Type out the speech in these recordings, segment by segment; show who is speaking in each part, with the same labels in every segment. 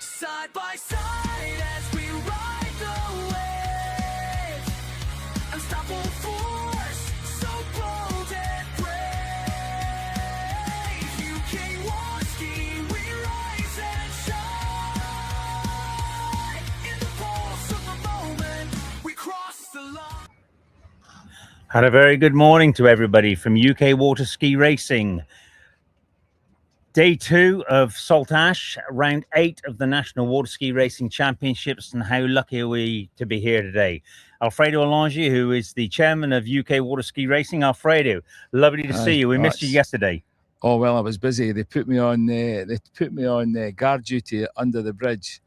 Speaker 1: Side by side as we ride the wave, unstoppable force, so bold and brave. U12, we rise and shine. In the pulse of the moment, we cross the line.
Speaker 2: And a very good morning to everybody from UK Water Ski Racing. Day 2 of Saltash, round 8 of the National Water Ski Racing Championships, and how lucky are we to be here today. Alfredo Alongi, who is the chairman of UK Water Ski Racing. Alfredo, lovely to see you. We missed you yesterday.
Speaker 3: Oh well, I was busy. They put me on guard duty under the bridge.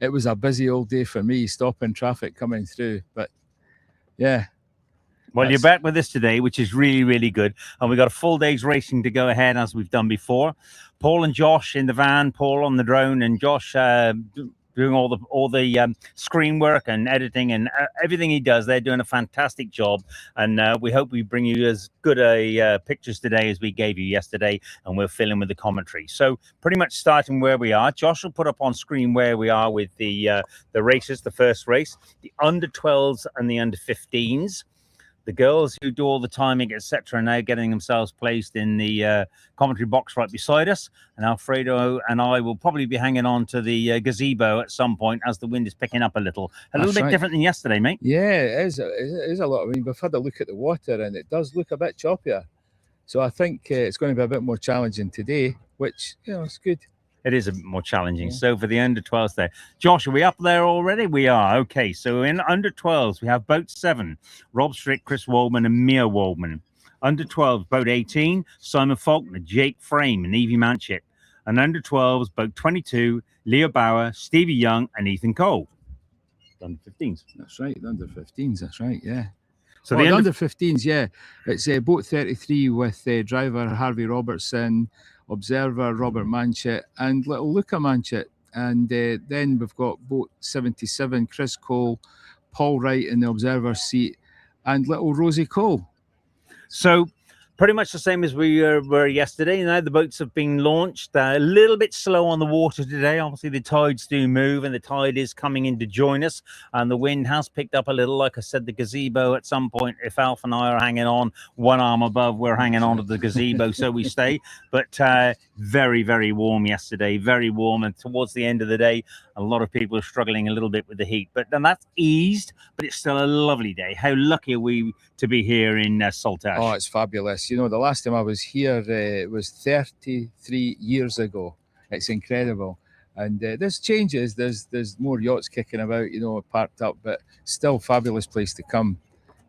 Speaker 3: It was a busy old day for me, stopping traffic coming through. But yeah.
Speaker 2: Well, you're back with us today, which is really, really good. And we've got a full day's racing to go ahead, as we've done before. Paul and Josh in the van, Paul on the drone, and Josh doing all the screen work and editing and everything he does. They're doing a fantastic job. And we hope we bring you as good pictures today as we gave you yesterday, and we'll fill in with the commentary. So pretty much starting where we are, Josh will put up on screen where we are with the races, the first race, the under 12s and the under 15s. The girls who do all the timing, etc., are now getting themselves placed in the commentary box right beside us. And Alfredo and I will probably be hanging on to the gazebo at some point as the wind is picking up a little. A little bit different than yesterday, mate.
Speaker 3: Yeah, it is a lot. I mean, we've had a look at the water and it does look a bit choppier. So I think it's going to be a bit more challenging today, which, you know, it's good.
Speaker 2: It is a bit more challenging. Yeah. So for the under 12s there. Josh, are we up there already? We are. Okay, so in under 12s, we have boat 7, Rob Strick, Chris Waldman and Mia Waldman. Under 12s, boat 18, Simon Faulkner, Jake Frame and Evie Manchett. And under 12s, boat 22, Leo Bauer, Stevie Young and Ethan Cole. Under 15s.
Speaker 3: That's right, under 15s, that's right, yeah.
Speaker 2: So
Speaker 3: the under 15s, yeah. It's boat 33 with driver Harvey Robertson, observer Robert Manchett and little Luca Manchett. And then we've got boat 77, Chris Cole, Paul Wright in the observer seat, and little Rosie Cole.
Speaker 2: So pretty much the same as we were yesterday. Now the boats have been launched. A little bit slow on the water today. Obviously the tides do move and the tide is coming in to join us, and the wind has picked up a little. Like I said, the gazebo at some point, if Alf and I are hanging on one arm above, we're hanging on to the gazebo, so we stay. But very, very warm yesterday, very warm, and towards the end of the day a lot of people are struggling a little bit with the heat, but then that's eased. But it's still a lovely day. How lucky are we to be here in Saltash?
Speaker 3: Oh, it's fabulous. You know, the last time I was here was 33 years ago. It's incredible. And there's changes. There's more yachts kicking about, you know, parked up, but still fabulous place to come.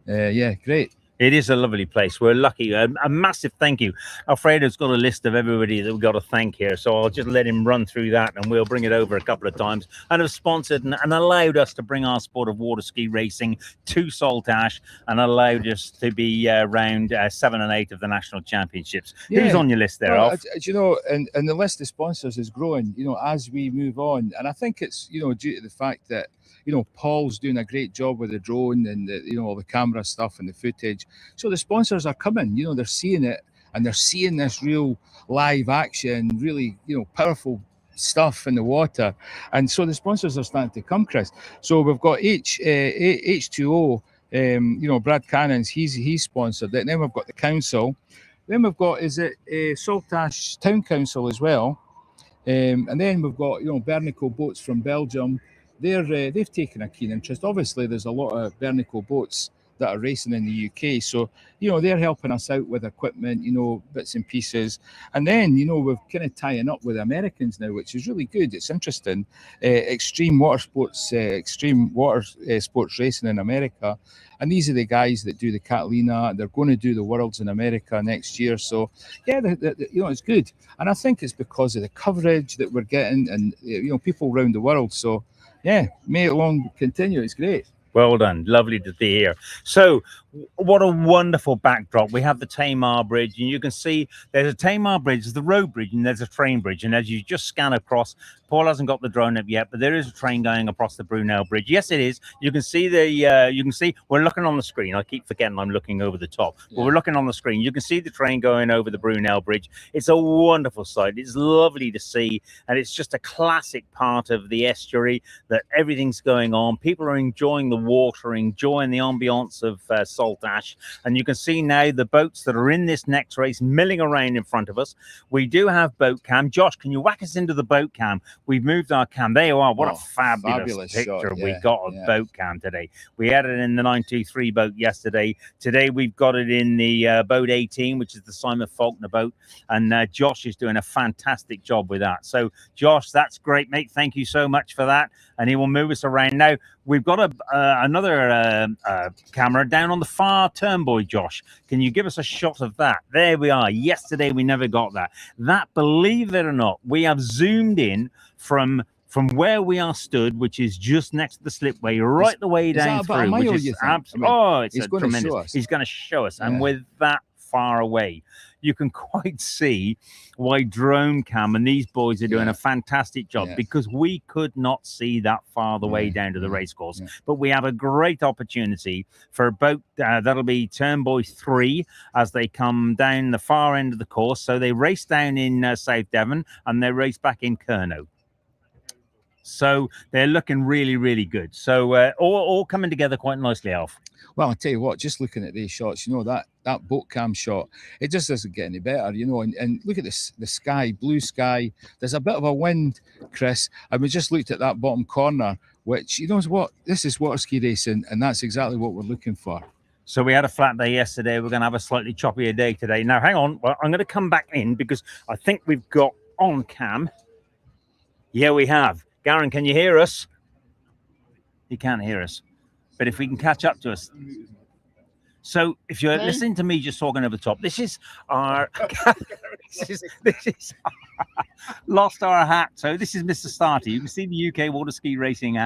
Speaker 3: Yeah, great.
Speaker 2: It is a lovely place. We're lucky. A massive thank you. Alfredo's got a list of everybody that we've got to thank here, so I'll just let him run through that and we'll bring it over a couple of times, and have sponsored and allowed us to bring our sport of water ski racing to Saltash and allowed us to be round 7 and 8 of the national championships. Yeah. Who's on your list there, Alf?
Speaker 3: You know, and the list of sponsors is growing, you know, as we move on. And I think it's, you know, due to the fact that, you know, Paul's doing a great job with the drone and you know, all the camera stuff and the footage. So the sponsors are coming, you know, they're seeing it and they're seeing this real live action, really, you know, powerful stuff in the water. And so the sponsors are starting to come, Chris. So we've got H2O, you know, Brad Cannons, he's sponsored it. And then we've got the council. Then we've got, Saltash Town Council as well. And then we've got, you know, Bernico Boats from Belgium. They've taken a keen interest. Obviously, there's a lot of Bernico boats that are racing in the UK. So, you know, they're helping us out with equipment, you know, bits and pieces. And then, you know, we're kind of tying up with Americans now, which is really good. It's interesting. Extreme water sports racing in America. And these are the guys that do the Catalina. They're going to do the Worlds in America next year. So, yeah, you know, it's good. And I think it's because of the coverage that we're getting and, you know, people around the world. So, yeah, may it long continue. It's great.
Speaker 2: Well done. Lovely to be here. So what a wonderful backdrop. We have the Tamar Bridge, and you can see there's a Tamar Bridge, there's the road bridge, and there's a train bridge. And as you just scan across, Paul hasn't got the drone up yet, but there is a train going across the Brunel Bridge. Yes, it is. You can see we're looking on the screen. I keep forgetting I'm looking over the top, but we're looking on the screen. You can see the train going over the Brunel Bridge. It's a wonderful sight. It's lovely to see, and it's just a classic part of the estuary that everything's going on. People are enjoying the water, enjoying the ambiance of Salt Ash, and you can see now the boats that are in this next race milling around in front of us. We do have boat cam. Josh, can you whack us into the boat cam? We've moved our cam. There you are. What a fabulous picture
Speaker 3: shot.
Speaker 2: we got of boat cam today. We had it in the 923 boat yesterday. Today we've got it in the boat 18, which is the Simon Faulkner boat, and Josh is doing a fantastic job with that. So Josh, that's great, mate. Thank you so much for that, and he will move us around. Now we've got another camera down on the far turnbuoy. Josh, can you give us a shot of that? There we are. Yesterday we never got that. That, believe it or not, we have zoomed in from where we are stood, which is just next to the slipway, right the way down through. Which is it's tremendous. He's going to show us, and with that far away, you can quite see why drone cam and these boys are doing a fantastic job, because we could not see that far the way down to the racecourse. But we have a great opportunity for a boat that'll be Turnbuoy 3 as they come down the far end of the course. So they race down in South Devon and they race back in Kernow. So they're looking really, really good. So all coming together quite nicely, Alf.
Speaker 3: Well, I'll tell you what, just looking at these shots, you know, that boat cam shot, it just doesn't get any better, you know, and look at this, the sky, blue sky. There's a bit of a wind, Chris, and we just looked at that bottom corner, which, you know what, this is water ski racing, and that's exactly what we're looking for.
Speaker 2: So we had a flat day yesterday. We're going to have a slightly choppier day today. Now, hang on. Well, I'm going to come back in because I think we've got on cam. Yeah, we have. Garen, can you hear us? He can't hear us. But if we can catch up to us. So if you're listening to me just talking over the top, this is our this is lost our hat. So this is Mr. Starter. You can see the UK water ski racing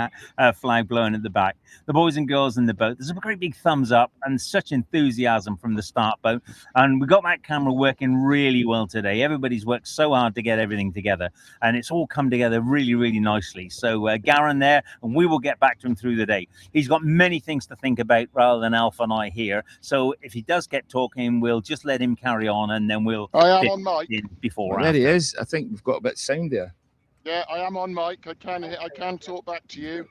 Speaker 2: flag blowing at the back. The boys and girls in the boat. There's a great big thumbs up and such enthusiasm from the start boat. And we got that camera working really well today. Everybody's worked so hard to get everything together, and it's all come together really, really nicely. So Garen there, and we will get back to him through the day. He's got many things to think about rather than Alf and I here. So if he does get talking, we'll just let him carry on, and then we'll.
Speaker 4: I am on mic.
Speaker 2: Before
Speaker 3: there he is. I think we've got a bit of sound there.
Speaker 4: Yeah, I am on mic. I can talk back to you.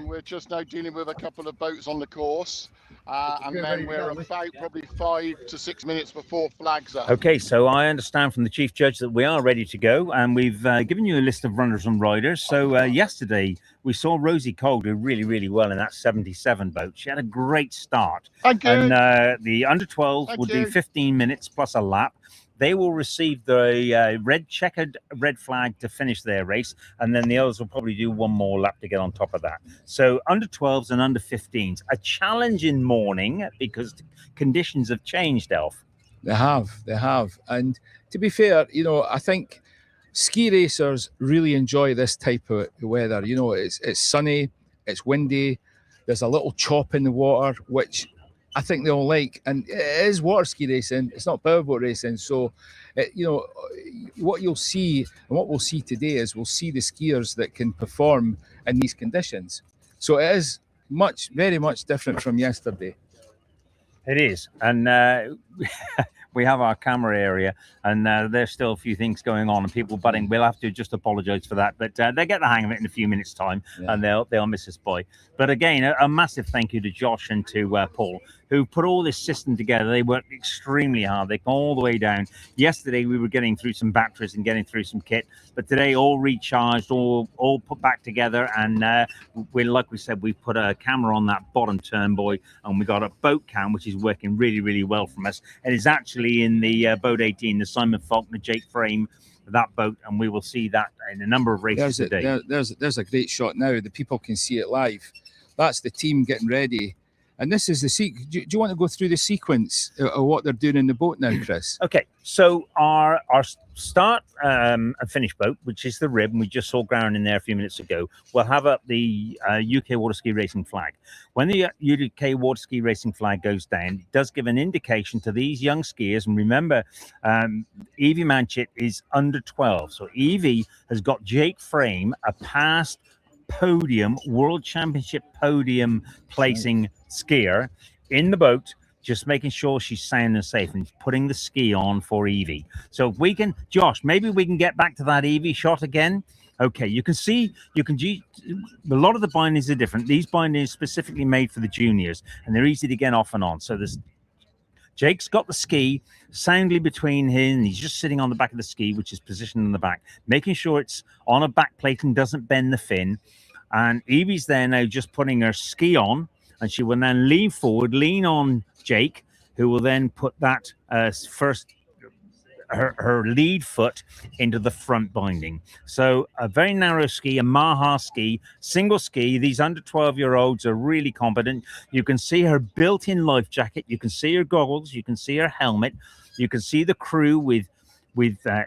Speaker 4: We're just now dealing with a couple of boats on the course, and then we're about probably 5 to 6 minutes before flags up.
Speaker 2: Okay, so I understand from the chief judge that we are ready to go, and we've given you a list of runners and riders. So yesterday we saw Rosie Cole do really, really well in that 77 boat. She had a great start.
Speaker 4: Thank you.
Speaker 2: And the under 12 will do 15 minutes plus a lap. They will receive the red flag to finish their race, and then the others will probably do one more lap to get on top of that. So under 12s and under 15s, a challenging morning because conditions have changed, Elf.
Speaker 3: They have. And to be fair, you know, I think ski racers really enjoy this type of weather. You know, it's sunny, it's windy, there's a little chop in the water, which I think they all like, and it is water ski racing. It's not powerboat racing. So, you know, what you'll see and what we'll see today is we'll see the skiers that can perform in these conditions. So it is very much different from yesterday.
Speaker 2: It is, and we have our camera area, and there's still a few things going on and people butting. We'll have to just apologise for that, but they get the hang of it in a few minutes' time, and they'll miss us by. But again, a massive thank you to Josh and to Paul, who put all this system together. They worked extremely hard. They come all the way down. Yesterday, we were getting through some batteries and getting through some kit, but today, all recharged, all put back together, and like we said, we put a camera on that bottom turnbuoy, and we got a boat cam, which is working really, really well from us. And it's actually in the boat 18, the Simon Faulkner Jake frame, that boat, and we will see that in a number of races today.
Speaker 3: There's a great shot now. The people can see it live. That's the team getting ready. And this is the do you want to go through the sequence of what they're doing in the boat now, Chris?
Speaker 2: Okay, so our start and finish boat, which is the Rib, and we just saw ground in there a few minutes ago, we'll have up the UK water ski racing flag. When the UK water ski racing flag goes down, it does give an indication to these young skiers. And remember, Evie Manchett is under 12, so Evie has got Jake Frame, a past podium, world championship podium placing skier, in the boat, just making sure she's sound and safe, and putting the ski on for Evie. So if we can, Josh, maybe we can get back to that Evie shot again. Okay, you can see, a lot of the bindings are different. These bindings are specifically made for the juniors, and they're easy to get off and on. So there's Jake's got the ski soundly between him, and he's just sitting on the back of the ski, which is positioned in the back, making sure it's on a back plate and doesn't bend the fin. And Evie's there now just putting her ski on, and she will then lean forward, lean on Jake, who will then put that her lead foot into the front binding. So a very narrow ski, a Maha ski, single ski. These under 12-year-olds are really competent. You can see her built-in life jacket. You can see her goggles. You can see her helmet. You can see the crew with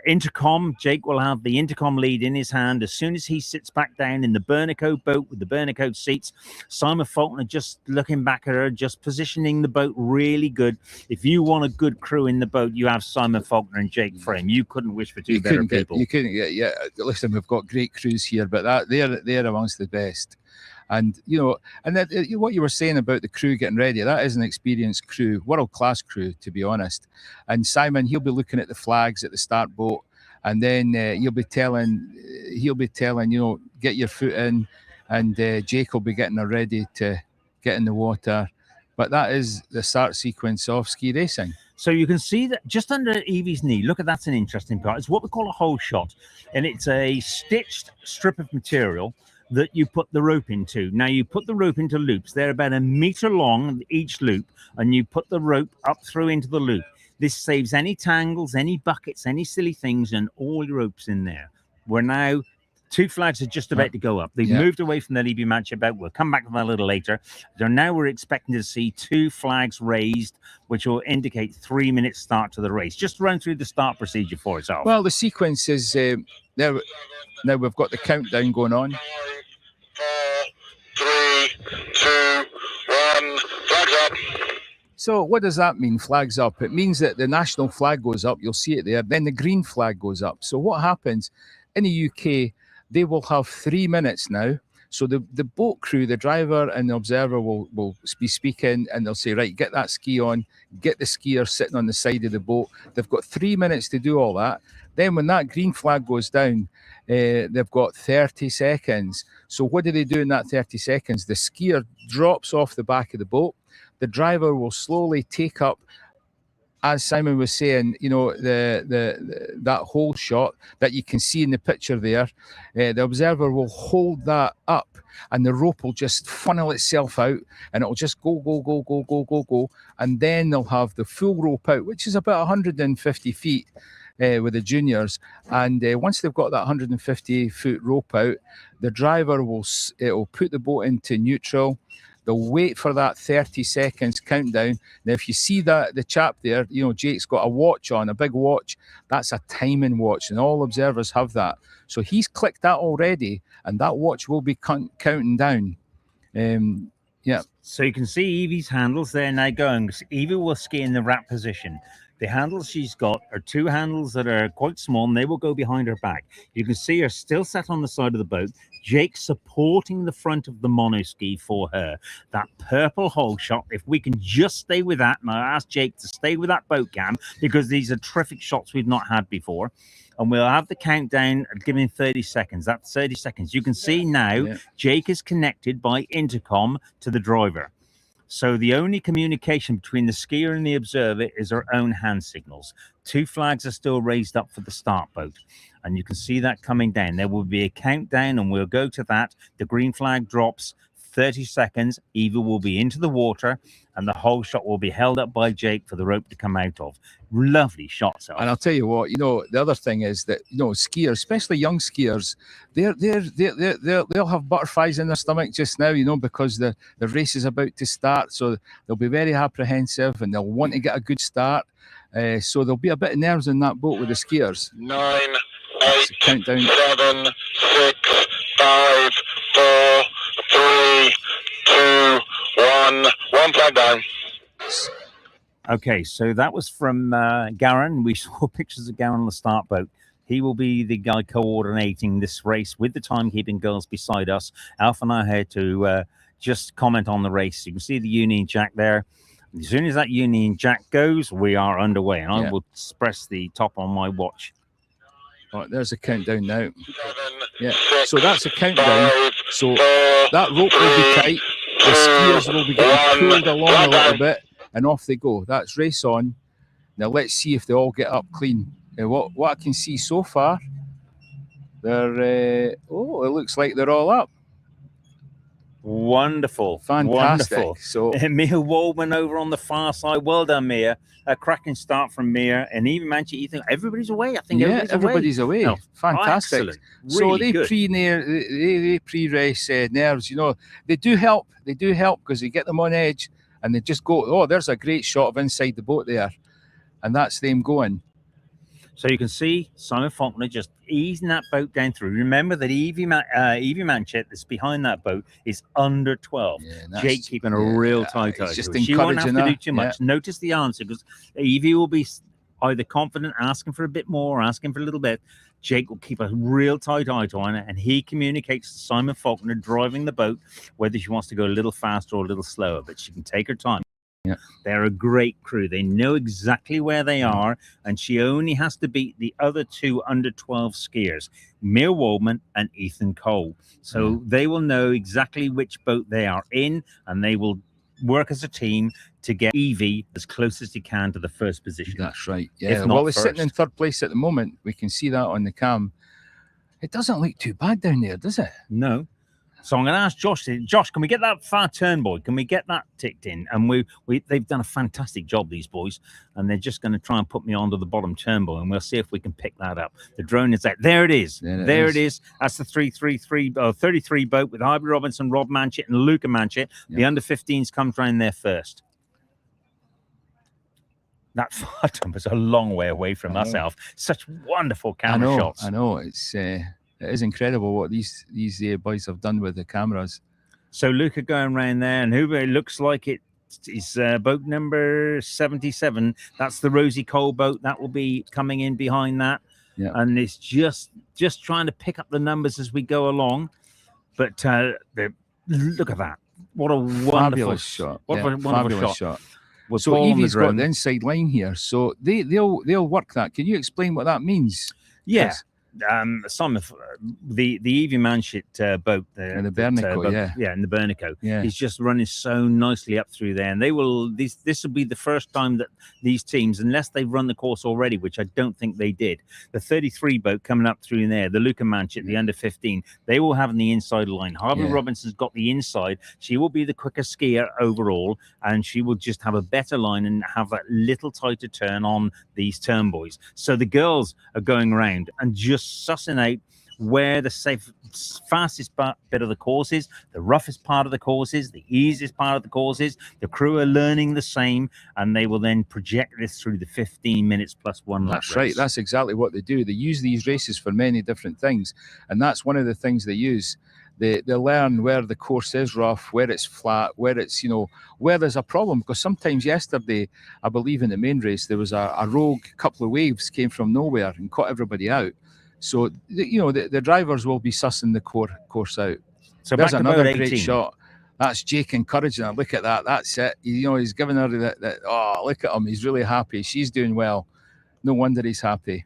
Speaker 2: intercom. Jake will have the intercom lead in his hand. As soon as he sits back down in the Bernico boat with the Bernico seats, Simon Faulkner just looking back at her, just positioning the boat really good. If you want a good crew in the boat, you have Simon Faulkner and Jake Frame. You couldn't wish for two better people.
Speaker 3: You couldn't get, yeah. Listen, we've got great crews here, but they're amongst the best. And, what you were saying about the crew getting ready, that is an experienced crew, world-class crew, to be honest. And Simon, he'll be looking at the flags at the start boat, and then he'll be telling, get your foot in, and Jake will be getting her ready to get in the water. But that is the start sequence of ski racing.
Speaker 2: So you can see that just under Evie's knee, look at that's an interesting part. It's what we call a hole shot, and it's a stitched strip of material that you put the rope into. Now you put the rope into loops. They're about 1 meter long each loop, and you put the rope up through into the loop. This saves any tangles, any buckets, any silly things, and all your ropes in there. We're now, 2 flags are just about to go up. They've moved away from the Libby match about. We'll come back to that a little later. So now we're expecting to see 2 flags raised, which will indicate 3 minutes start to the race. Just run through the start procedure for us, Al.
Speaker 3: Well, the sequence is now we've got the countdown going on.
Speaker 4: 5, 4, 3, 2, 1, flags up.
Speaker 3: So what does that mean, flags up? It means that the national flag goes up. You'll see it there. Then the green flag goes up. So what happens in the UK, they will have 3 minutes now. So the boat crew, the driver and the observer will be speaking, and they'll say, right, get that ski on, get the skier sitting on the side of the boat. They've got 3 minutes to do all that. Then when that green flag goes down, they've got 30 seconds. So what do they do in that 30 seconds? The skier drops off the back of the boat. The driver will slowly take up, as Simon was saying, that whole shot that you can see in the picture there. The observer will hold that up, and the rope will just funnel itself out, and it'll just go, and then they'll have the full rope out, which is about 150 feet. With the juniors, and once they've got that 150-foot rope out, the driver will put the boat into neutral. They'll wait for that 30 seconds countdown. Now, if you see that the chap there, Jake's got a watch on, a big watch. That's a timing watch, and all observers have that. So he's clicked that already, and that watch will be counting down.
Speaker 2: So you can see Evie's handles there now going. Evie will ski in the wrap position. The handles she's got are 2 handles that are quite small, and they will go behind her back. You can see her still sat on the side of the boat. Jake supporting the front of the monoski for her. That purple hole shot, if we can just stay with that, and I asked Jake to stay with that boat cam, because these are terrific shots we've not had before. And we'll have the countdown giving 30 seconds. That's 30 seconds. You can see now Jake is connected by intercom to the driver. So the only communication between the skier and the observer is her own hand signals. 2 flags are still raised up for the start boat, and you can see that coming down. There will be a countdown, and we'll go to that. The green flag drops. 30 seconds, Eva will be into the water and the whole shot will be held up by Jake for the rope to come out of. Lovely shots.
Speaker 3: And I'll tell you what, the other thing is that, skiers, especially young skiers, they'll have butterflies in their stomach just now, because the race is about to start. So they'll be very apprehensive and they'll want to get a good start. So there'll be a bit of nerves in that boat with the skiers.
Speaker 4: 9,
Speaker 3: That's
Speaker 4: 8,
Speaker 3: the countdown.
Speaker 4: 7, 6, 5, 4, 3, 2, 1. One flag down.
Speaker 2: Okay, so that was from Garen. We saw pictures of Garen on the start boat. He will be the guy coordinating this race with the timekeeping girls beside us. Alf and I are here to just comment on the race. You can see the Union Jack there. As soon as that Union Jack goes, we are underway. And I will press the top on my watch.
Speaker 3: Right, there's a countdown now.
Speaker 4: 7,
Speaker 3: Yeah,
Speaker 4: 6,
Speaker 3: so that's a countdown.
Speaker 4: 5,
Speaker 3: So
Speaker 4: 4,
Speaker 3: that rope will be tight. The skiers will be getting pulled along a little bit, and off they go. That's race on. Now let's see if they all get up clean. What I can see so far, it looks like they're all up.
Speaker 2: Wonderful.
Speaker 3: Fantastic.
Speaker 2: Wonderful.
Speaker 3: So
Speaker 2: Mia Waldman over on the far side. Well done, Mia. A cracking start from Mia. And even Manchester, you think everybody's away. I think
Speaker 3: everybody's away.
Speaker 2: Oh,
Speaker 3: fantastic.
Speaker 2: excellent.
Speaker 3: So
Speaker 2: Really good.
Speaker 3: they pre-race nerves. They do help. They do help because they get them on edge and they just go. Oh, there's a great shot of inside the boat there, and that's them going.
Speaker 2: So you can see Simon Faulkner just easing that boat down through. Remember that Evie Manchett that's behind that boat is under 12.
Speaker 3: Yeah,
Speaker 2: Jake keeping a real tight eye.
Speaker 3: Just
Speaker 2: She won't have
Speaker 3: encouraging
Speaker 2: to
Speaker 3: her.
Speaker 2: do too much. Notice the answer because Evie will be either confident, asking for a bit more, or asking for a little bit. Jake will keep a real tight eye on her, and he communicates to Simon Faulkner driving the boat whether she wants to go a little faster or a little slower, but she can take her time.
Speaker 3: Yeah.
Speaker 2: They're a great crew. They know exactly where they are, and she only has to beat the other two under 12 skiers, Mia Waldman and Ethan Cole. So they will know exactly which boat they are in, and they will work as a team to get Evie as close as he can to the first position.
Speaker 3: That's right.
Speaker 2: If
Speaker 3: Yeah.
Speaker 2: not
Speaker 3: Well, they're sitting
Speaker 2: first.
Speaker 3: in third place at the moment. We can see that on the cam. It doesn't look too bad down there, does it?
Speaker 2: No. So I'm going to ask Josh. Josh, can we get that far turn, boy? Can we get that ticked in? And they've done a fantastic job, these boys, and they're just going to try and put me onto the bottom turn, boy, and we'll see if we can pick that up. The drone is out. There it is. There it is. That's the 33 boat with Harvey Robinson, Rob Manchett, and Luca Manchett. The under 15s comes round there first. That far turn was a long way away from us, Alf. Such wonderful camera shots.
Speaker 3: I know. It is incredible what these boys have done with the cameras.
Speaker 2: So Luca going around there, and who it looks like it is boat number 77. That's the Rosie Cole boat. That will be coming in behind that.
Speaker 3: Yeah.
Speaker 2: And it's just trying to pick up the numbers as we go along. But look at that. What a wonderful
Speaker 3: Fabulous shot.
Speaker 2: What a wonderful shot. With
Speaker 3: So
Speaker 2: Paul on the
Speaker 3: Evie's got
Speaker 2: drone.
Speaker 3: the inside line here. So they'll work that. Can you explain what that means?
Speaker 2: Yeah. Simon, the Evie Manchett boat there,
Speaker 3: And the Bernico,
Speaker 2: in the Bernico,
Speaker 3: Yeah.
Speaker 2: he's just running so nicely up through there, and they will. This will be the first time that these teams, unless they've run the course already, which I don't think they did, the 33 boat coming up through there, the Luca Manchett, the under 15, they will have the inside line. Harvey Robinson's got the inside. She will be the quicker skier overall, and she will just have a better line and have that little tighter turn on these turn boys. So the girls are going around and just sussing out where the fastest bit of the course is, the roughest part of the course is, the easiest part of the course is. The crew are learning the same, and they will then project this through the 15 minutes plus one lap
Speaker 3: That's right.
Speaker 2: race.
Speaker 3: That's exactly what they do. They use these races for many different things, and that's one of the things they use. They learn where the course is rough, where it's flat, where it's, where there's a problem. Because sometimes yesterday, I believe in the main race, there was a rogue couple of waves came from nowhere and caught everybody out. So, the drivers will be sussing the course out.
Speaker 2: So
Speaker 3: There's
Speaker 2: back to
Speaker 3: another
Speaker 2: boat
Speaker 3: great
Speaker 2: 18.
Speaker 3: shot. That's Jake encouraging her. Look at that. That's it. He's giving her that. Oh, look at him. He's really happy. She's doing well. No wonder he's happy.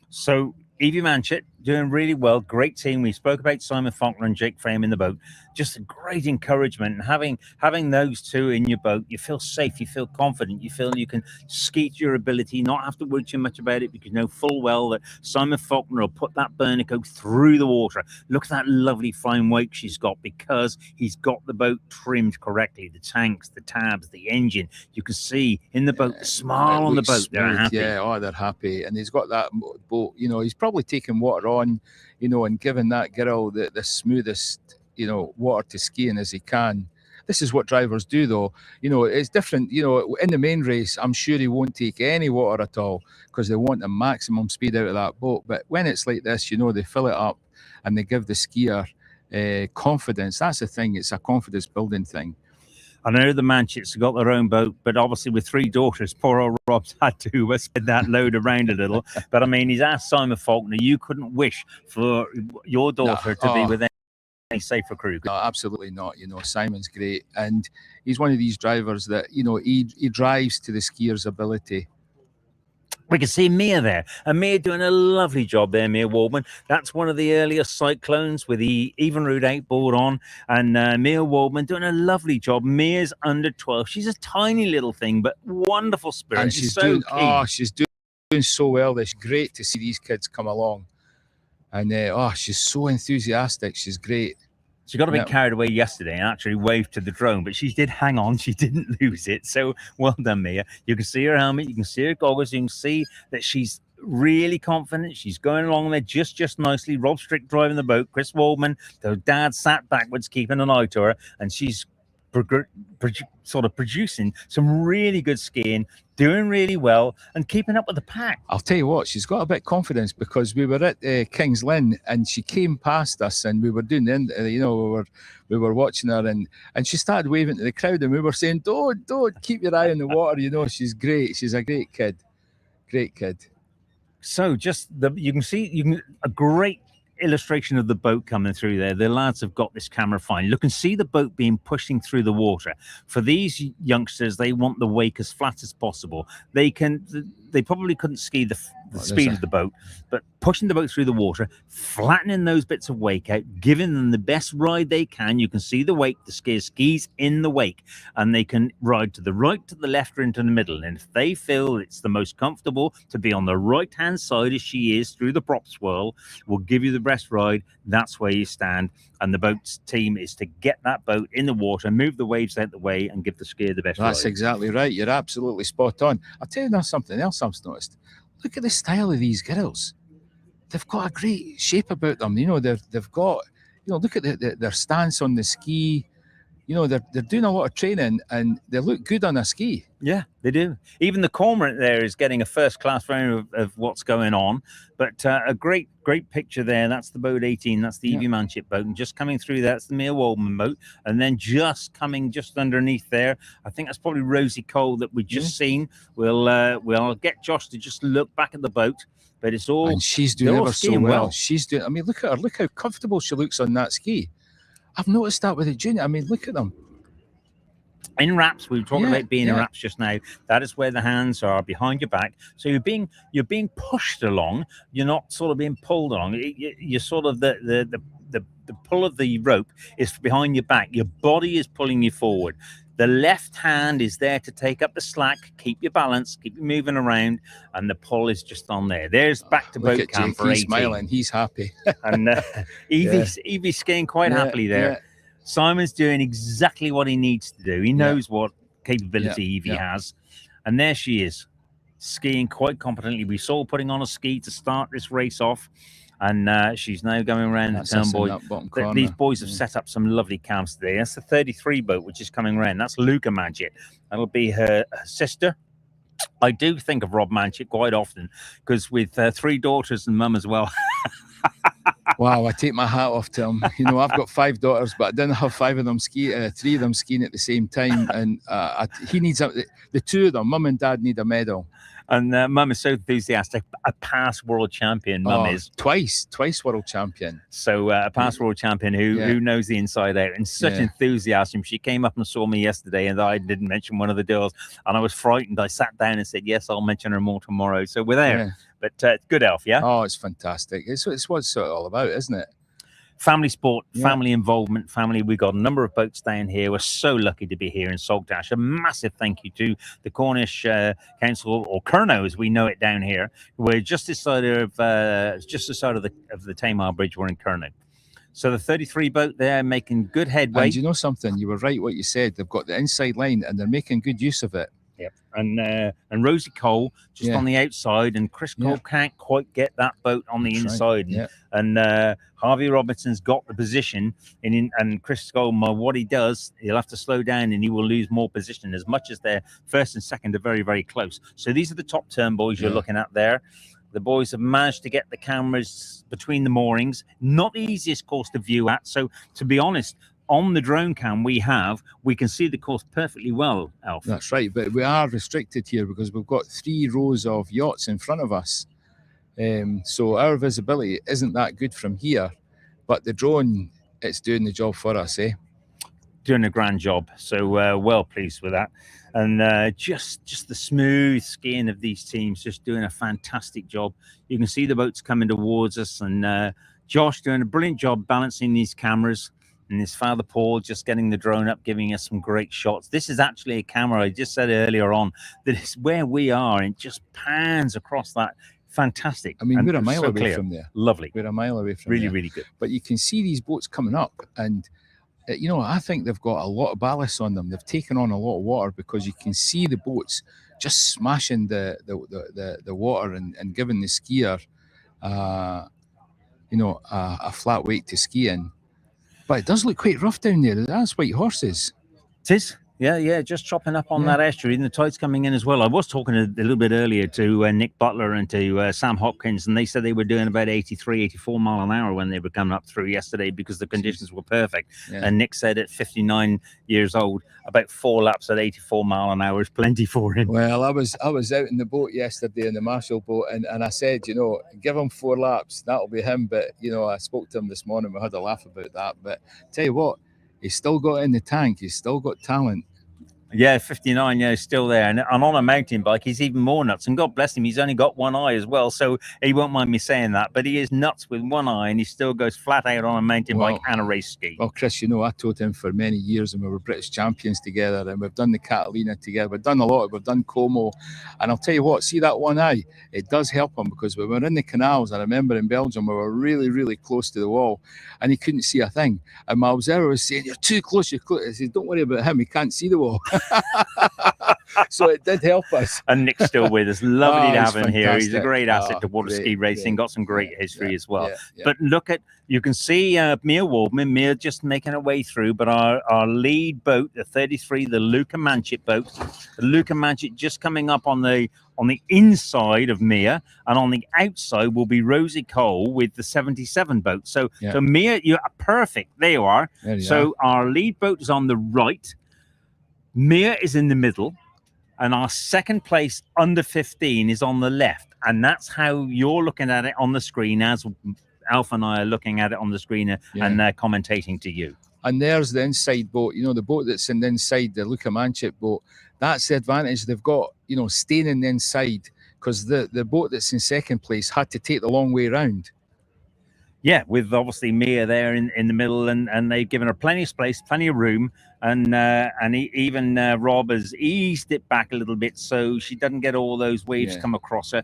Speaker 2: So Evie Manchett doing really well. Great team. We spoke about Simon Faulkner and Jake Frame in the boat. Just a great encouragement. And having those two in your boat, you feel safe, you feel confident, you feel you can ski to your ability, not have to worry too much about it, because you know full well that Simon Faulkner will put that Bernico through the water. Look at that lovely fine wake she's got, because he's got the boat trimmed correctly. The tanks, the tabs, the engine. You can see in the boat, the smile on the boat. They're happy.
Speaker 3: Yeah, oh, they're happy. And he's got that boat, you know, he's probably taking water on, you know, and giving that girl the smoothest, you know, water to ski in as he can. This is what drivers do, though. You know, it's different. You know, in the main race, I'm sure he won't take any water at all, because they want the maximum speed out of that boat. But when it's like this, you know, they fill it up and they give the skier confidence. That's the thing. It's a confidence building thing.
Speaker 2: I know the Manchets have got their own boat, but obviously with 3 daughters, poor old Rob's had to spread that load around a little. But I mean, he's asked Simon Faulkner, you couldn't wish for your daughter to be with any safer crew.
Speaker 3: No, absolutely not. You know, Simon's great. And he's one of these drivers that, you know, he drives to the skier's ability.
Speaker 2: We can see Mia there, and Mia doing a lovely job there, Mia Waldman. That's one of the earlier cyclones with the even route 8 board on, and Mia Waldman doing a lovely job. Mia's under 12. She's a tiny little thing, but wonderful spirit.
Speaker 3: And she's she's doing so well. It's great to see these kids come along. And she's so enthusiastic. She's great.
Speaker 2: She got a bit carried away yesterday and actually waved to the drone, but she did hang on. She didn't lose it. So well done, Mia. You can see her helmet. You can see her goggles. You can see that she's really confident. She's going along there just nicely. Rob Strick driving the boat. Chris Waldman, her dad, sat backwards, keeping an eye to her. And she's sort of producing some really good skiing, doing really well, and keeping up with the pack.
Speaker 3: I'll tell you what, she's got a bit of confidence, because we were at King's Lynn and she came past us and we were doing we were watching her, and she started waving to the crowd, and we were saying, don't keep your eye on the water. You know, she's great. She's a great kid.
Speaker 2: So you can see a great illustration of the boat coming through there. The lads have got this camera fine. Look and see the boat being pushing through the water. For these youngsters, they want the wake as flat as possible. They probably couldn't ski the speed of the boat, but pushing the boat through the water, flattening those bits of wake out, giving them the best ride they can. You can see the wake, the skier skis in the wake, and they can ride to the right, to the left, or into the middle. And if they feel it's the most comfortable to be on the right-hand side, as she is through the prop swirl, will give you the best ride. That's where you stand. And the boat's team is to get that boat in the water, move the waves out the way, and give the skier the best ride.
Speaker 3: That's exactly right. You're absolutely spot on. I'll tell you now something else I've noticed. Look at the style of these girls. They've got a great shape about them. You know, they've got, you know, look at their stance on the ski. You know, they're doing a lot of training and they look good on a ski.
Speaker 2: Yeah, they do. Even the cormorant there is getting a first-class frame of what's going on. But a great picture there. That's the boat 18. That's the Evie Manship boat. And just coming through, that's the Mia Waldman boat. And then just coming just underneath there, I think that's probably Rosie Cole that we just seen. We'll get Josh to just look back at the boat. But it's all...
Speaker 3: And she's doing ever so well. She's doing... I mean, look at her. Look how comfortable she looks on that ski. I've noticed that with the junior. I mean, look at them.
Speaker 2: In wraps, we were talking about being in wraps just now. That is where the hands are behind your back. So you're being pushed along. You're not sort of being pulled along. You're sort of the pull of the rope is behind your back. Your body is pulling you forward. The left hand is there to take up the slack, keep your balance, keep you moving around, and the pull is just on there. There's back to boat camp for 18.
Speaker 3: He's smiling. He's happy.
Speaker 2: And Evie's skiing quite happily there. Yeah. Simon's doing exactly what he needs to do. He knows what capability Evie has. And there she is, skiing quite competently. We saw her putting on a ski to start this race off. And she's now going around the turn, boy. These boys have set up some lovely camps today. That's the 33 boat, which is coming around. That's Luca Manchett. That'll be her sister. I do think of Rob Manchett quite often, because with 3 daughters and mum as well.
Speaker 3: Wow, I take my hat off to him. You know, I've got 5 daughters, but I didn't have 5 of them 3 of them skiing at the same time. And he needs the 2 of them, mum and dad, need a medal.
Speaker 2: And Mum is so enthusiastic. A past world champion, Mum is.
Speaker 3: Twice world champion.
Speaker 2: So a past world champion who knows the inside out, and such enthusiasm. She came up and saw me yesterday, and I didn't mention one of the girls, and I was frightened. I sat down and said, yes, I'll mention her more tomorrow. So we're there.
Speaker 3: Yeah.
Speaker 2: But good elf, yeah?
Speaker 3: Oh, it's fantastic. It's what it's all about, isn't it?
Speaker 2: Family sport, family involvement, family. We've got a number of boats down here. We're so lucky to be here in Saltdash. A massive thank you to the Cornish Council, or Kerno as we know it down here. We're just this side of the Tamar Bridge. We're in Kerno. So the 33 boat there making good headway.
Speaker 3: And you know something? You were right what you said. They've got the inside line and they're making good use of it.
Speaker 2: Yep. And Rosie Cole just on the outside, and Chris Cole can't quite get that boat on the inside. Right. And Harvey Robinson's got the position, and Chris Cole, what he does, he'll have to slow down and he will lose more position, as much as their first and second are very, very close. So these are the top turn boys you're looking at there. The boys have managed to get the cameras between the moorings. Not the easiest course to view at. So to be honest, on the drone cam we can see the course perfectly well, Alf.
Speaker 3: That's right, but we are restricted here because we've got 3 rows of yachts in front of us. So our visibility isn't that good from here, but the drone, it's doing the job for us, eh?
Speaker 2: Doing a grand job. So well pleased with that. And just the smooth skiing of these teams, just doing a fantastic job. You can see the boats coming towards us, and Josh doing a brilliant job balancing these cameras. And his father, Paul, just getting the drone up, giving us some great shots. This is actually a camera, I just said earlier on, that is where we are, and just pans across that. Fantastic.
Speaker 3: I mean, we're a mile away from there.
Speaker 2: Lovely.
Speaker 3: We're a mile away from there.
Speaker 2: Really, really good.
Speaker 3: But you can see these boats coming up, and, I think they've got a lot of ballast on them. They've taken on a lot of water, because you can see the boats just smashing the water and giving the skier, a flat weight to ski in. But it does look quite rough down there. That's white horses.
Speaker 2: It is. Yeah, just chopping up on that estuary, and the tide's coming in as well. I was talking a little bit earlier to Nick Butler and to Sam Hopkins, and they said they were doing about 83, 84 mile an hour when they were coming up through yesterday, because the conditions were perfect. Yeah. And Nick said at 59 years old, about 4 laps at 84 mile an hour is plenty for him.
Speaker 3: Well, I was out in the boat yesterday, in the Marshall boat, and I said, give him 4 laps, that'll be him. But, I spoke to him this morning, we had a laugh about that. But tell you what, he's still got it in the tank. He's still got talent.
Speaker 2: Yeah, 59, he's still there. And on a mountain bike, he's even more nuts. And God bless him, he's only got one eye as well. So he won't mind me saying that. But he is nuts with one eye, and he still goes flat out on a mountain bike and a race ski.
Speaker 3: Well, Chris, I taught him for many years, and we were British champions together, and we've done the Catalina together. We've done a lot. We've done Como. And I'll tell you what, see that one eye? It does help him, because we were in the canals. I remember in Belgium, we were really, really close to the wall, and he couldn't see a thing. And my observer was saying, you're too close, you're close. I said, don't worry about him. He can't see the wall. So it did help us.
Speaker 2: And Nick's still with us. Lovely to have him here. He's a great asset to water ski racing. Got some great history as well. But look you can see Mia Waldman, Mia just making her way through. But our lead boat, the 33, the Luca Manchit boat, the Luca Manchit just coming up on the inside of Mia, and on the outside will be Rosie Cole with the 77 boat. So Mia, you're perfect. There you are. Our lead boat is on the right. Mia is in the middle, and our second place under 15 is on the left. And that's how you're looking at it on the screen, as Alf and I are looking at it on the screen and commentating to you.
Speaker 3: And there's the inside boat, the boat that's in the inside, the Luca Manchit boat. That's the advantage they've got, staying in the inside, because the boat that's in second place had to take the long way around.
Speaker 2: Yeah, with obviously Mia there in the middle, and they've given her plenty of space, plenty of room, and even Rob has eased it back a little bit so she doesn't get all those waves come across her.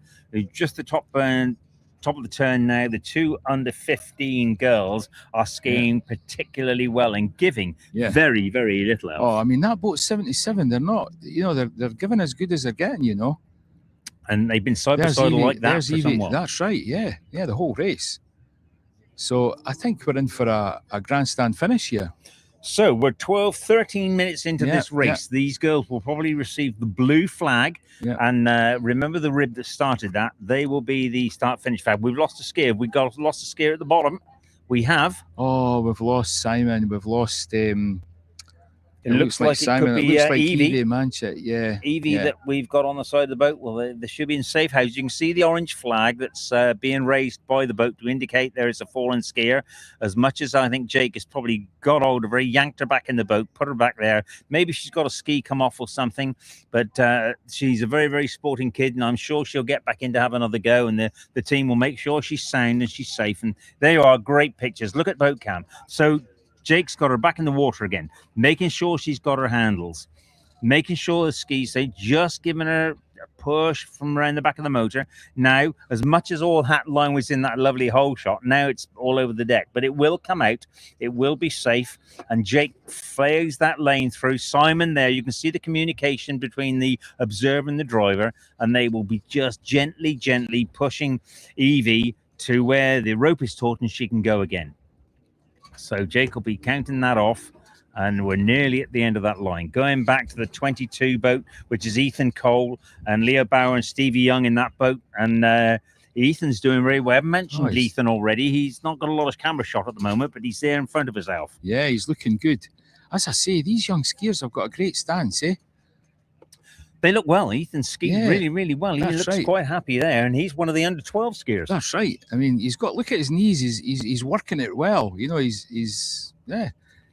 Speaker 2: Just the top of the turn now. The 2 under 15 girls are skiing particularly well and giving very, very little else.
Speaker 3: Oh, I mean, that boat's 77. They're not, they're giving as good as they're getting,
Speaker 2: And they've been side by side like that for somewhat.
Speaker 3: That's right, yeah, the whole race. So I think we're in for a grandstand finish here.
Speaker 2: So we're 13 minutes into this race. These girls will probably receive the blue flag. And remember the rib that started that. They will be the start-finish flag. We've lost a skier. We've lost a skier at the bottom. We have.
Speaker 3: Oh, we've lost Simon. We've lost
Speaker 2: It looks like it could be
Speaker 3: It looks like
Speaker 2: Evie.
Speaker 3: Evie Manchett. Yeah.
Speaker 2: Evie
Speaker 3: yeah.
Speaker 2: that we've got on the side of the boat. Well, they should be in safe house. You can see the orange flag that's being raised by the boat to indicate there is a fallen skier. As much as I think Jake has probably got hold of her, yanked her back in the boat, put her back there. Maybe she's got a ski come off or something, but she's a very, very sporting kid, and I'm sure she'll get back in to have another go, and the team will make sure she's sound and she's safe. And there are great pictures. Look at boat cam. So Jake's got her back in the water again, making sure she's got her handles, making sure the skis, they just giving her a push from around the back of the motor. Now, as much as all that line was in that lovely hole shot, now it's all over the deck, but it will come out. It will be safe. And Jake flares that lane through. Simon there, you can see the communication between the observer and the driver, and they will be just gently, gently pushing Evie to where the rope is taut and she can go again. So Jake will be counting that off, and we're nearly at the end of that line. Going back to the 22 boat, which is Ethan Cole and Leo Bauer and Stevie Young in that boat. And Ethan's doing very well. I haven't mentioned Ethan already. He's not got a lot of camera shot at the moment, but he's there in front of himself.
Speaker 3: Yeah, he's looking good. As I say, these young skiers have got a great stance, eh?
Speaker 2: They look well. Ethan skied really, really well. He looks quite happy there, and he's one of the under 12 skiers.
Speaker 3: That's right. I mean, he's got, look at his knees. He's working it well. You know, he's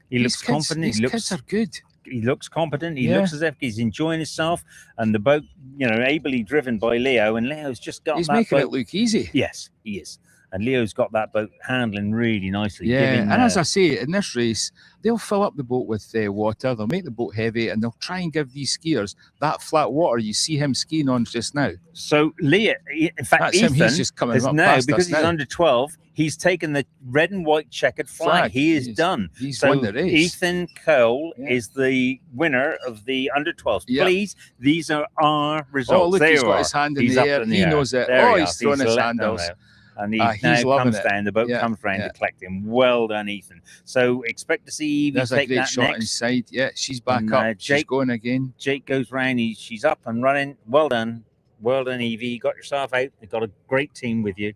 Speaker 2: He looks confident.
Speaker 3: These kids are good.
Speaker 2: He looks competent. He looks as if he's enjoying himself. And the boat, you know, ably driven by Leo. And Leo's just got
Speaker 3: He's
Speaker 2: that
Speaker 3: making
Speaker 2: boat.
Speaker 3: it look easy.
Speaker 2: Yes, he is. And Leo's got that boat handling really nicely.
Speaker 3: Yeah, and as I say, in this race, they'll fill up the boat with water. They'll make the boat heavy, and they'll try and give these skiers that flat water you see him skiing on just now.
Speaker 2: So Leo, in fact,
Speaker 3: That's
Speaker 2: Ethan
Speaker 3: him. He's just coming
Speaker 2: is
Speaker 3: up
Speaker 2: now,
Speaker 3: past
Speaker 2: because
Speaker 3: us
Speaker 2: he's
Speaker 3: now.
Speaker 2: under 12, he's taken the red and white checkered flag. He is done.
Speaker 3: He's won the race.
Speaker 2: Ethan Cole is the winner of the under 12s.
Speaker 3: Yeah.
Speaker 2: Please, these are our results.
Speaker 3: Oh, look,
Speaker 2: there
Speaker 3: he's
Speaker 2: you
Speaker 3: got
Speaker 2: are.
Speaker 3: his hand in
Speaker 2: He's
Speaker 3: the
Speaker 2: up
Speaker 3: air.
Speaker 2: in the
Speaker 3: He
Speaker 2: air.
Speaker 3: knows it.
Speaker 2: There
Speaker 3: Oh,
Speaker 2: he
Speaker 3: he's
Speaker 2: is.
Speaker 3: throwing his
Speaker 2: let them
Speaker 3: handles.
Speaker 2: know. And he
Speaker 3: he's
Speaker 2: now
Speaker 3: loving
Speaker 2: comes
Speaker 3: it.
Speaker 2: down. The boat comes round to collect him. Well done, Ethan. So expect to see Evie
Speaker 3: There's a
Speaker 2: take
Speaker 3: great
Speaker 2: that
Speaker 3: shot
Speaker 2: next.
Speaker 3: inside. Yeah, she's back
Speaker 2: And,
Speaker 3: up. She's
Speaker 2: Jake-
Speaker 3: going again.
Speaker 2: Jake goes round. She's up and running. Well done. Well done, Evie. You got yourself out. You've got a great team with you.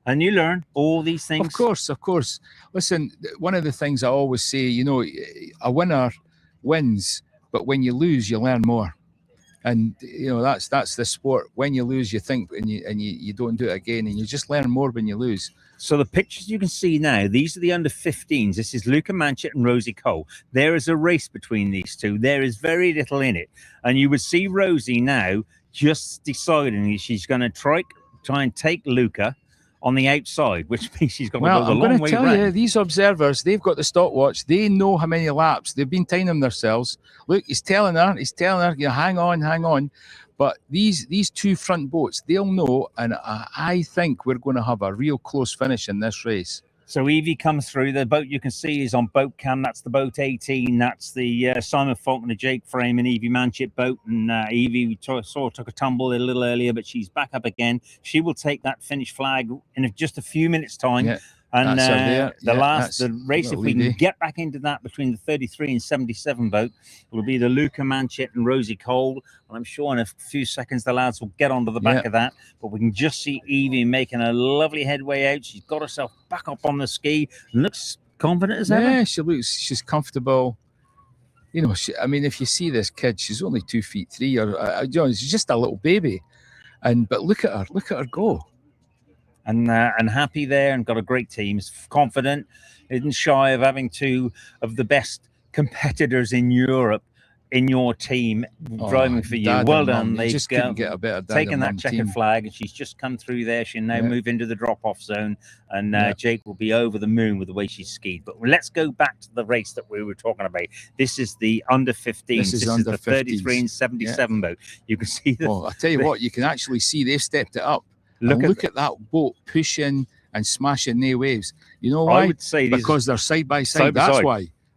Speaker 2: And you learn all these things.
Speaker 3: Of course, of course. Listen, one of the things I always say, you know, a winner wins, but when you lose, you learn more. And you know, that's the sport. When you lose, you think, and you don't do it again, and you just learn more when you lose.
Speaker 2: So the pictures you can see now, these are the under 15s. This is Luca Manchett and Rosie Cole. There is a race between these two. There is very little in it. And you would see Rosie now just deciding she's going to try and take Luca on the outside, which means she's got to
Speaker 3: Well,
Speaker 2: go the
Speaker 3: I'm
Speaker 2: long
Speaker 3: going
Speaker 2: way
Speaker 3: to tell
Speaker 2: round.
Speaker 3: you, these observers, they've got the stopwatch. They know how many laps. They've been timing them themselves. Look, he's telling her, you know, hang on. But these two front boats, they'll know, and I think we're going to have a real close finish in this race.
Speaker 2: So Evie comes through. The boat you can see is on boat cam. That's the boat 18. That's the Simon Faulkner, Jake Frame, and Evie Manchett boat. And Evie, we saw took a tumble a little earlier, but she's back up again. She will take that finish flag in just a few minutes' time.
Speaker 3: Yeah.
Speaker 2: And
Speaker 3: That's her there.
Speaker 2: the race, if we can get back into that between the 33 and 77 boat, will be the Luca Manchett and Rosie Cole. And I'm sure in a few seconds the lads will get onto the back of that. But we can just see Evie making a lovely headway out. She's got herself back up on the ski. Looks confident as ever.
Speaker 3: Yeah, she's comfortable. You know, I mean, if you see this kid, she's only 2'3", or you know, she's just a little baby. But look at her go.
Speaker 2: And happy there, and got a great team. Is confident, isn't shy of having two of the best competitors in Europe in your team driving for you. Well done. They
Speaker 3: just couldn't get a better
Speaker 2: taken that checkered flag, and she's just come through there. She'll now move into the drop-off zone, and Jake will be over the moon with the way she's skied. But let's go back to the race that we were talking about. This is the under 15. This is
Speaker 3: under
Speaker 2: the 33 and 77 boat. You can see the.
Speaker 3: Well, I tell you what, you can actually see they've stepped it up. Look at that boat pushing and smashing their waves. You know why?
Speaker 2: I would say
Speaker 3: because they're side by side.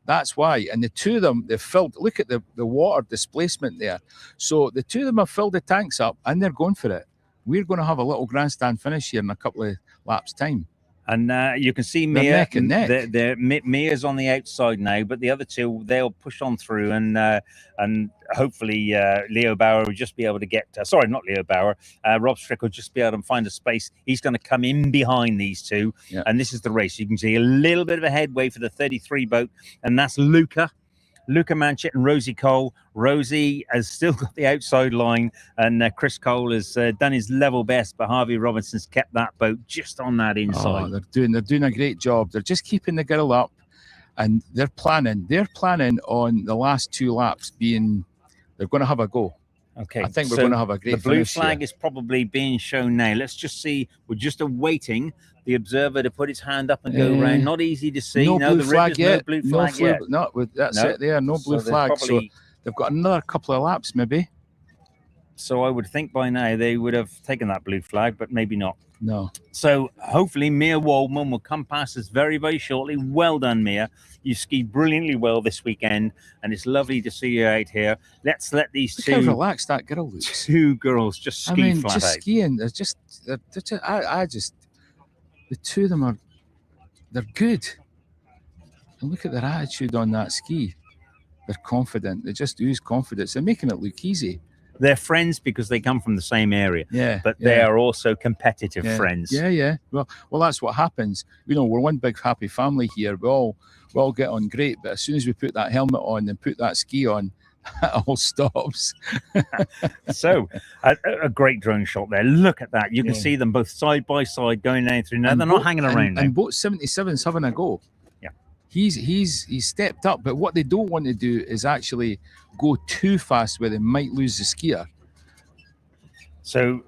Speaker 3: That's why. And the two of them, they've filled. Look at the water displacement there. So the two of them have filled the tanks up, and they're going for it. We're going to have a little grandstand finish here in a couple of laps' time.
Speaker 2: And you can see Mia.
Speaker 3: Neck and neck.
Speaker 2: Mia's on the outside now, but the other two, they'll push on through, and hopefully Leo Bauer will just be able to get. Sorry, not Leo Bauer. Rob Strick will just be able to find a space. He's going to come in behind these two, and this is the race. You can see a little bit of a headway for the 33 boat, and that's Luca. Luca Manchett and Rosie Cole. Rosie has still got the outside line, and Chris Cole has done his level best, but Harvey Robinson's kept that boat just on that inside.
Speaker 3: Oh, they're doing a great job. They're just keeping the girl up, and they're planning on the last 2 laps being. They're going to have a go.
Speaker 2: Okay,
Speaker 3: I think we're going to have a great
Speaker 2: The blue
Speaker 3: finish
Speaker 2: flag
Speaker 3: here.
Speaker 2: is probably being shown now. Let's just see. We're just awaiting the observer to put his hand up and go around. Not easy to see.
Speaker 3: No blue
Speaker 2: the
Speaker 3: flag yet.
Speaker 2: No blue flag yet.
Speaker 3: That's
Speaker 2: No.
Speaker 3: it there. No blue
Speaker 2: So
Speaker 3: flag.
Speaker 2: probably-
Speaker 3: So they've got another couple of laps, maybe.
Speaker 2: So I would think by now they would have taken that blue flag, but maybe not.
Speaker 3: No.
Speaker 2: So hopefully Mia Waldman will come past us very, very shortly. Well done, Mia. You skied brilliantly well this weekend, and it's lovely to see you out here. Let's let these
Speaker 3: Look how relaxed that girl looks.
Speaker 2: 2 girls just ski flat
Speaker 3: just
Speaker 2: out.
Speaker 3: skiing. They're just the 2 of them they're good. And look at their attitude on that ski. They're confident. They just ooze confidence. They're making it look easy.
Speaker 2: They're friends because they come from the same area.
Speaker 3: Yeah.
Speaker 2: But they are also competitive friends.
Speaker 3: Yeah. Well, that's what happens. We're one big happy family here. We all get on great, but as soon as we put that helmet on and put that ski on, it all stops.
Speaker 2: So a great drone shot there. Look at that. You can see them both side by side going down through. Now they're not hanging around.
Speaker 3: And boat 77's having a go.
Speaker 2: Yeah.
Speaker 3: He's stepped up, but what they don't want to do is actually go too fast where they might lose the skier.
Speaker 2: So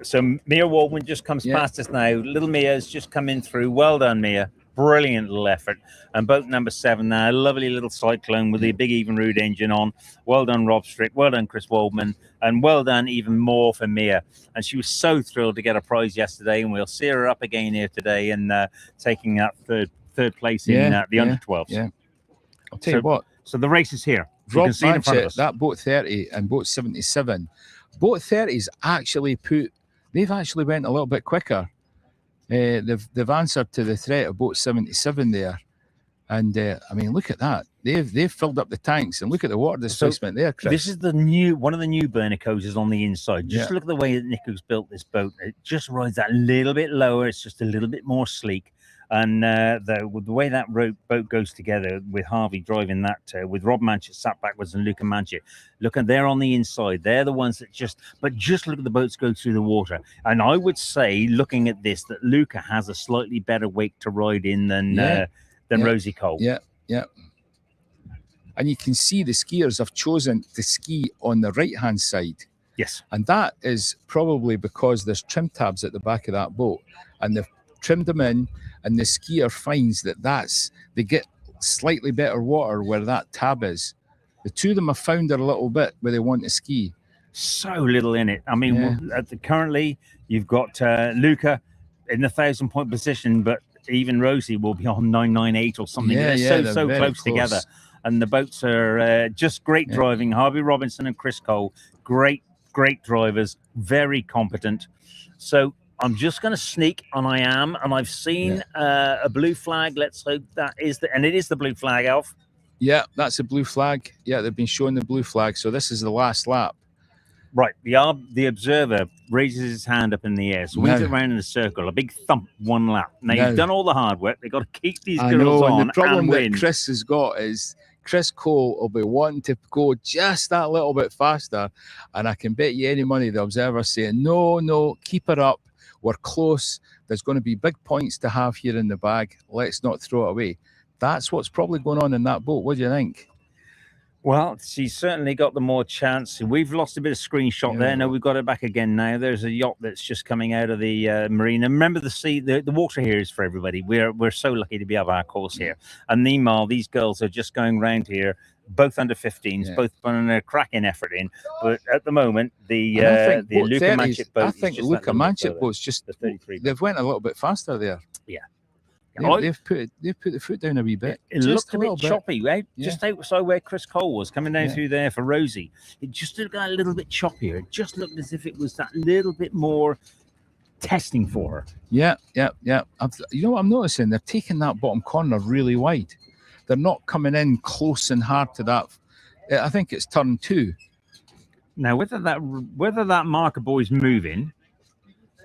Speaker 2: Mia Waldman just comes past us now. Little Mia's just come in through. Well done, Mia. Brilliant little effort. And boat number 7 now, a lovely little cyclone with the big Evinrude engine on. Well done, Rob Strick. Well done, Chris Waldman. And well done even more for Mia. And she was so thrilled to get a prize yesterday, and we'll see her up again here today and taking that third place in the under 12s.
Speaker 3: Yeah. I'll tell you what.
Speaker 2: So the race is here. You
Speaker 3: Rob
Speaker 2: can see it in front of
Speaker 3: Manchett,
Speaker 2: us.
Speaker 3: that boat 30 and boat 77. Boat 30's they've actually went a little bit quicker. They've answered to the threat of boat 77 there. And look at that. They've filled up the tanks, and look at the water displacement there, Chris.
Speaker 2: This is one of the new burner coaches on the inside. Just look at the way that Nico's built this boat. It just rides that little bit lower. It's just a little bit more sleek. And the way that boat goes together with Harvey driving that, with Rob Manchett sat backwards and Luca Manchett, look, and they're on the inside. They're the ones that just look at the boats go through the water. And I would say, looking at this, that Luca has a slightly better wake to ride in than Rosie Cole.
Speaker 3: Yeah. And you can see the skiers have chosen to ski on the right-hand side.
Speaker 2: Yes.
Speaker 3: And that is probably because there's trim tabs at the back of that boat, and they've trimmed them in, and the skier finds they get slightly better water where that tab is. The 2 of them have found it a little bit where they want to ski.
Speaker 2: So little in it. I mean, currently you've got Luca in the 1,000-point position, but even Rosie will be on 998 or something. They're so close together. And the boats are just great driving. Harvey Robinson and Chris Cole, great drivers, very competent. So I'm just going to sneak, and I've seen a blue flag. Let's hope that is and it is the blue flag, Alf.
Speaker 3: Yeah, that's a blue flag. Yeah, they've been showing the blue flag. So this is the last lap.
Speaker 2: Right, the observer raises his hand up in the air, swings it around in a circle, a big thump, 1 lap. Now, you've done all the hard work. They've got to keep these girls on
Speaker 3: and the problem
Speaker 2: win.
Speaker 3: that Chris has got is Chris Cole will be wanting to go just that little bit faster, and I can bet you any money the observer's saying, no, keep it up. We're close. There's going to be big points to have here in the bag. Let's not throw it away. That's what's probably going on in that boat. What do you think?
Speaker 2: Well, she's certainly got the more chance. We've lost a bit of screenshot there. No, we've got it back again now. There's a yacht that's just coming out of the marine. And remember, the water here is for everybody. We're so lucky to be of our course here. And meanwhile, these girls are just going round here, both under 15s, both putting a cracking effort in. But at the moment, the Luca Manchett boat.
Speaker 3: I think Luca Manchett boat's just
Speaker 2: the 33.
Speaker 3: They've went a little bit faster there.
Speaker 2: Yeah.
Speaker 3: They've put the foot down a wee bit.
Speaker 2: It looked a bit choppy, right? Just outside where Chris Cole was coming down through there for Rosie. It just looked a little bit choppier. It just looked as if it was that little bit more testing for her.
Speaker 3: Yeah. You know what I'm noticing? They're taking that bottom corner really wide. They're not coming in close and hard to that. I think it's turn 2.
Speaker 2: Now, whether that marker boy's moving,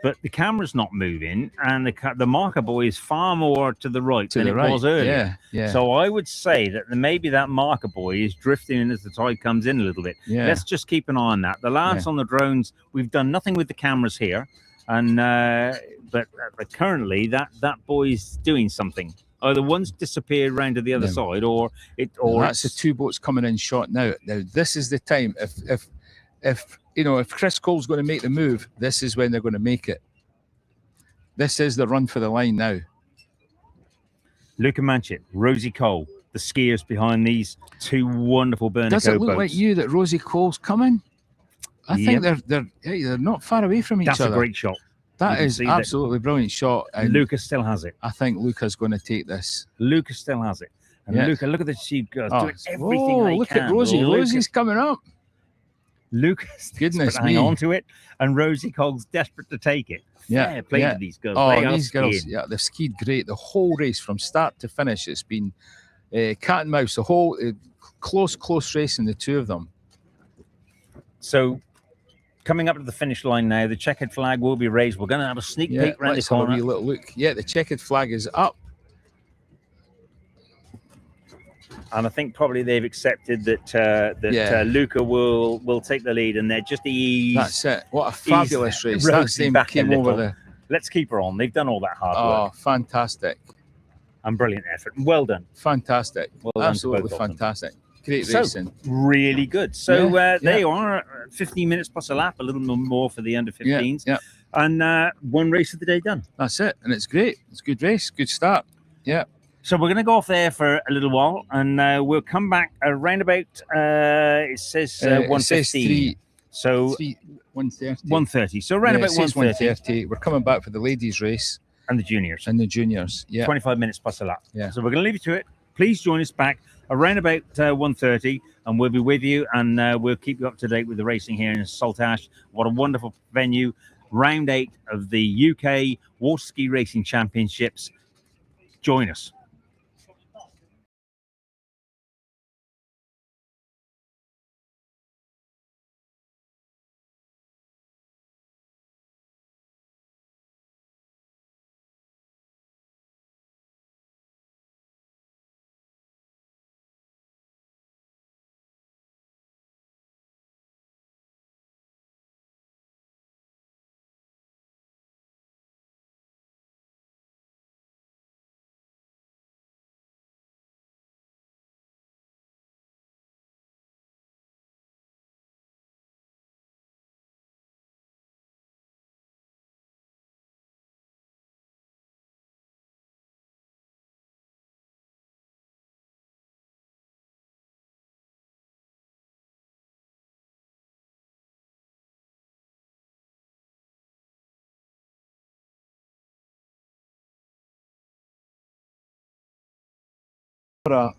Speaker 2: but the camera's not moving, and the marker buoy is far more to the right than it was earlier.
Speaker 3: Yeah.
Speaker 2: So I would say that maybe that marker buoy is drifting in as the tide comes in a little bit.
Speaker 3: Yeah.
Speaker 2: Let's just keep an eye on that. The lads on the drones, we've done nothing with the cameras here, and but currently that buoy's doing something. Either one's disappeared round to the other side, or
Speaker 3: that's the two boats coming in shot now. Now this is the time. If you know, if Chris Cole's going to make the move, this is when they're going to make it. This is the run for the line now.
Speaker 2: Luca Manchett, Rosie Cole, the skiers behind these two wonderful Bernico boats.
Speaker 3: Does it look like you that Rosie Cole's coming? I think they're not far away from each other.
Speaker 2: That's a great shot.
Speaker 3: That is absolutely brilliant shot. And
Speaker 2: Luca still has it.
Speaker 3: I think Luca's going to take this.
Speaker 2: Luca still has it. And Luca, look at the sheep girls doing everything they
Speaker 3: look
Speaker 2: can.
Speaker 3: At Rosie. Rosie's coming up.
Speaker 2: Luca's
Speaker 3: goodness
Speaker 2: hang on to it, and Rosie Cole's desperate to take it. Fair play to these girls.
Speaker 3: Oh, these girls, they've skied great. The whole race from start to finish, it's been cat and mouse. The whole close racing, the two of them.
Speaker 2: So, coming up to the finish line now, the checkered flag will be raised. We're going to have a sneak peek around the corner.
Speaker 3: Have a wee little look. Yeah, the checkered flag is up.
Speaker 2: And I think probably they've accepted that Luca will take the lead, and they're just ease.
Speaker 3: That's it. What a fabulous race! That same came over there.
Speaker 2: Let's keep her on. They've done all that hard work.
Speaker 3: Oh, fantastic!
Speaker 2: And brilliant effort. Well done.
Speaker 3: Fantastic.
Speaker 2: Well
Speaker 3: absolutely fantastic. Great racing.
Speaker 2: Really good. So they are 15 minutes plus a lap, a little more for the under 15s.
Speaker 3: Yeah.
Speaker 2: And one race of the day done.
Speaker 3: That's it. And it's great. It's a good race. Good start. Yeah.
Speaker 2: So we're going to go off there for a little while, and we'll come back around about, it says 1:15. So
Speaker 3: 1:30.
Speaker 2: 1:30. So around about 1:30.
Speaker 3: We're coming back for the ladies' race.
Speaker 2: And the juniors.
Speaker 3: Yeah.
Speaker 2: 25 minutes plus a lap.
Speaker 3: Yeah.
Speaker 2: So we're going to leave you to it. Please join us back around about 1:30, and we'll be with you, and we'll keep you up to date with the racing here in Saltash. What a wonderful venue. Round 8 of the UK Water Ski Racing Championships. Join us.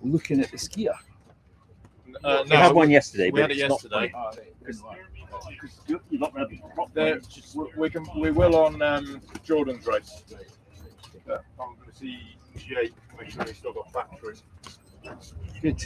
Speaker 3: Looking at the skier.
Speaker 2: No, we had one yesterday.
Speaker 5: We had it yesterday. We will on Jordan's race. I'm going to see Jake, make sure he's still got battery.
Speaker 3: Good.